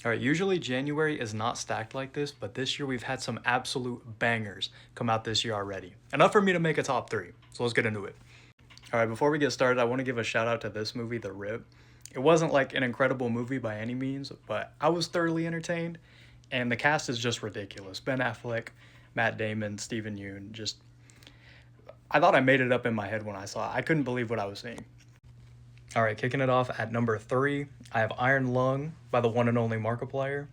All right, usually January is not stacked like this, but this year we've had some absolute bangers come out this year already. Enough for me to make a top three, so let's get into it. All right, before we get started, I want to give a shout out to this movie, The Rip. It wasn't like an incredible movie by any means, but I was thoroughly entertained, and the cast is just ridiculous. Ben Affleck, Matt Damon, Stephen Yeun, just I thought I made it up in my head when I saw it. I couldn't believe what I was seeing. All right, kicking it off at number three, I have Iron Lung by the one and only Markiplier.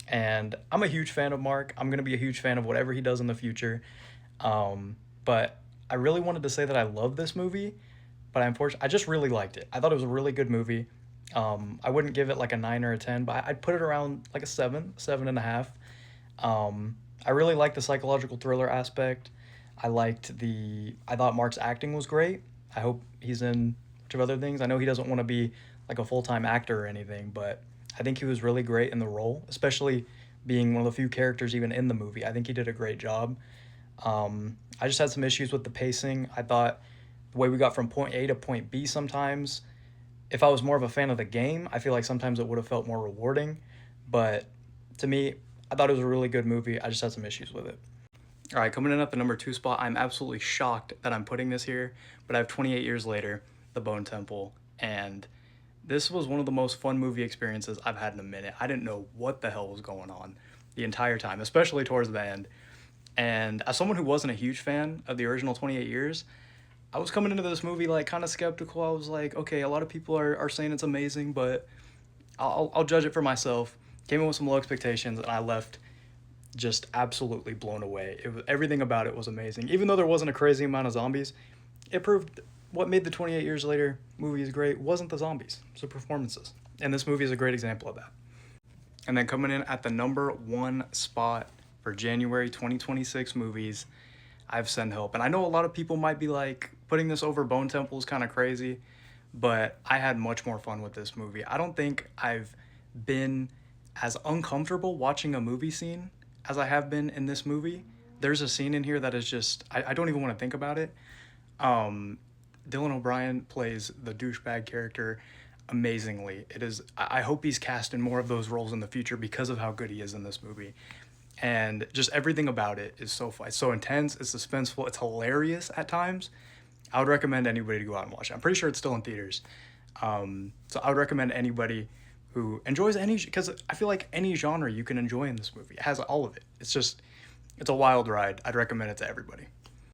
And I'm a huge fan of Mark. I'm going to be a huge fan of whatever he does in the future. But I really wanted to say that I love this movie, but I just really liked it. I thought it was a really good movie. I wouldn't give it like a 9 or a 10, but I'd put it around like a 7, 7.5. I really liked the psychological thriller aspect. I thought Mark's acting was great. I hope he's in a bunch of other things. I know he doesn't want to be like a full-time actor or anything, but I think he was really great in the role, especially being one of the few characters even in the movie. I think he did a great job. I just had some issues with the pacing. I thought the way we got from point A to point B sometimes, if I was more of a fan of the game, I feel like sometimes it would have felt more rewarding. But to me, I thought it was a really good movie. I just had some issues with it. All right, coming in at the number two spot, I'm absolutely shocked that I'm putting this here, but I have 28 Years Later, The Bone Temple, and this was one of the most fun movie experiences I've had in a minute. I didn't know what the hell was going on the entire time, especially towards the end. And as someone who wasn't a huge fan of the original 28 Years, I was coming into this movie like kind of skeptical. I was like, okay, a lot of people are saying it's amazing, but I'll judge it for myself. Came in with some low expectations, and I left just absolutely blown away. Everything about it was amazing. Even though there wasn't a crazy amount of zombies, it proved what made the 28 Years Later movies great wasn't the zombies, it's the performances. And this movie is a great example of that. And then coming in at the number one spot for January 2026 movies, I have Send Help. And I know a lot of people might be like, putting this over Bone Temple is kind of crazy, but I had much more fun with this movie. I don't think I've been as uncomfortable watching a movie scene as I have been in this movie. There's a scene in here that is just, I don't even want to think about it. Um, Dylan O'Brien plays the douchebag character amazingly. I hope he's cast in more of those roles in the future because of how good he is in this movie. And just everything about it is so fun. It's so intense, it's suspenseful, it's hilarious at times. I would recommend anybody to go out and watch it. I'm pretty sure it's still in theaters. So I would recommend anybody who enjoys because I feel like any genre you can enjoy in this movie. It has all of it. It's a wild ride. I'd recommend it to everybody.